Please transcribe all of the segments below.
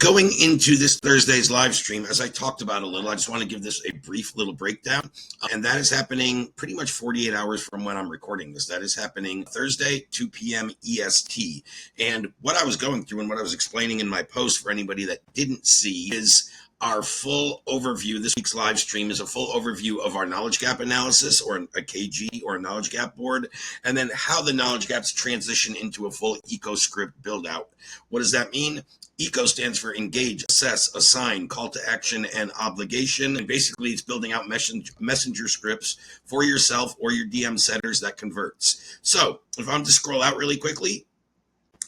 going into this Thursday's live stream, as I talked about a little, I just want to give this a brief little breakdown. And that is happening pretty much 48 hours from when I'm recording this. That is happening Thursday, 2 p.m. EST. And what I was going through and what I was explaining in my post for anybody that didn't see is our full overview. This week's live stream is a full overview of our knowledge gap analysis, or a KG, or a knowledge gap board, and then how the knowledge gaps transition into a full EAACO script build out. What does that mean? EAACO stands for engage, assess, assign, call to action, and obligation. And basically it's building out messenger scripts for yourself or your DM setters that converts. So if I'm to scroll out really quickly,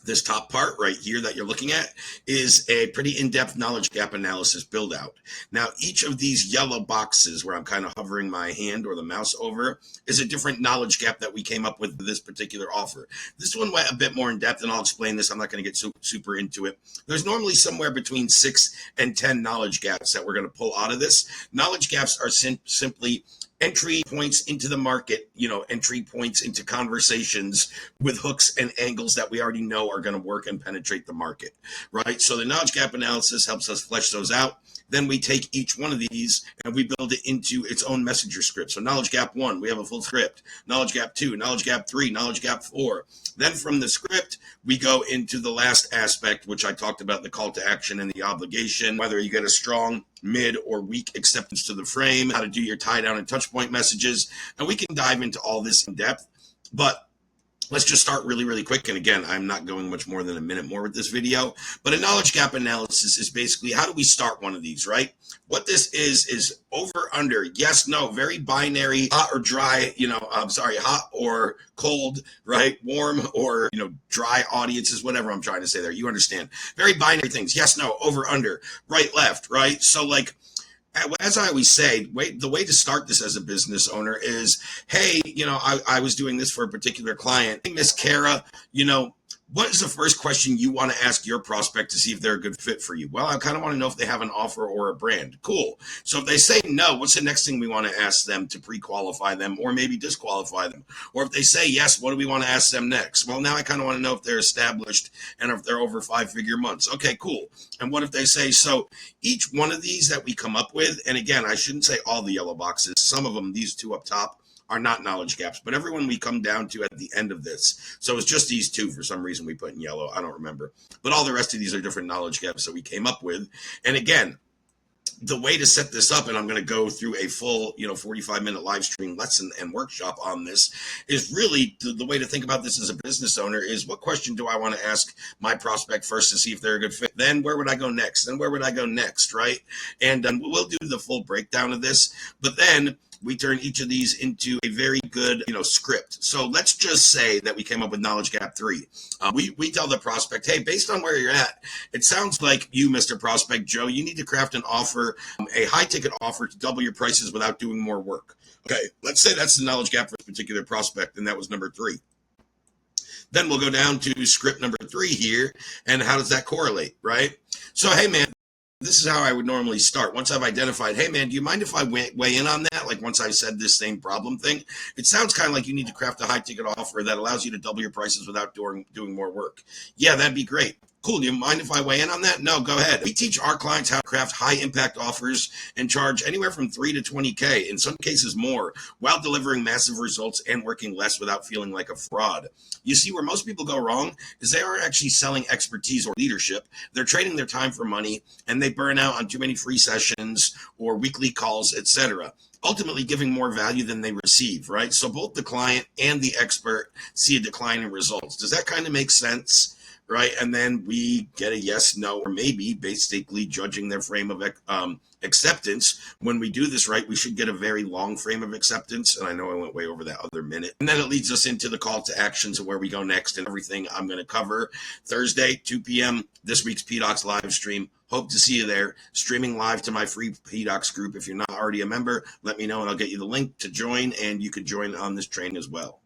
this top part right here that you're looking at is a pretty in-depth knowledge gap analysis build out. Now, each of these yellow boxes where I'm kind of hovering my hand or the mouse over is a different knowledge gap that we came up with this particular offer. This one went a bit more in depth, and I'll explain this. I'm not going to get super into it. There's normally somewhere between 6 and 10 knowledge gaps that we're going to pull out of this. Knowledge gaps are simply entry points into the market, entry points into conversations with hooks and angles that we already know are going to work and penetrate the market, right? So the knowledge gap analysis helps us flesh those out. Then we take each one of these and we build it into its own messenger script. So knowledge gap 1, we have a full script. Knowledge gap 2, knowledge gap 3, knowledge gap 4. Then from the script, we go into the last aspect, which I talked about, the call to action and the obligation, whether you get a strong, mid, or weak acceptance to the frame, how to do your tie down and touch point messages. And we can dive into all this in depth, but let's just start really quick. And again, I'm not going much more than a minute more with this video, but a knowledge gap analysis is basically how do we start one of these, right? What this is over, under, yes, no, very binary, hot or dry, hot or cold, right? Warm or, dry audiences, whatever I'm trying to say there. You understand. Very binary things. Yes, no, over, under, right, left, right? So as I always say, the way to start this as a business owner is, hey, I was doing this for a particular client. Hey, Miss Kara, what is the first question you want to ask your prospect to see if they're a good fit for you? Well, I kind of want to know if they have an offer or a brand. Cool. So if they say no, what's the next thing we want to ask them to pre-qualify them or maybe disqualify them? Or if they say yes, what do we want to ask them next? Well, now I kind of want to know if they're established and if they're over 5-figure months. Okay, cool. And what if they say so? Each one of these that we come up with, and again, I shouldn't say all the yellow boxes. Some of them, these two up top, are not knowledge gaps, but everyone we come down to at the end of this. So it's just these two for some reason we put in yellow. I don't remember. But all the rest of these are different knowledge gaps that we came up with. And again, the way to set this up, and I'm going to go through a full, 45-minute live stream lesson and workshop on this, is really the way to think about this as a business owner is what question do I want to ask my prospect first to see if they're a good fit? Then where would I go next? Then where would I go next, right? And we'll do the full breakdown of this, but then we turn each of these into a very good, script. So let's just say that we came up with knowledge gap 3. We tell the prospect, hey, based on where you're at, it sounds like you, Mr. Prospect Joe, you need to craft an offer, a high ticket offer to double your prices without doing more work. Okay, let's say that's the knowledge gap for this particular prospect, and that was number 3. Then we'll go down to script number 3 here, and how does that correlate, right? So, hey, man, this is how I would normally start. Once I've identified, hey, man, do you mind if I weigh in on that? Like once I said this same problem thing, it sounds kind of like you need to craft a high ticket offer that allows you to double your prices without doing more work. Yeah, that'd be great. Cool. Do you mind if I weigh in on that? No, go ahead. We teach our clients how to craft high impact offers and charge anywhere from $3 to $20K, in some cases more, while delivering massive results and working less without feeling like a fraud. You see, where most people go wrong is they aren't actually selling expertise or leadership. They're trading their time for money, and they burn out on too many free sessions or weekly calls, etc., ultimately giving more value than they receive, right? So both the client and the expert see a decline in results. Does that kind of make sense? Right, and then we get a yes, no, or maybe, basically judging their frame of acceptance. When we do this right, we should get a very long frame of acceptance, and I know I went way over that other minute. And then it leads us into the call to actions of where we go next and everything I'm going to cover Thursday, 2 p.m., this week's PDOCS live stream. Hope to see you there, streaming live to my free PDOCS group. If you're not already a member, let me know, and I'll get you the link to join, and you could join on this train as well.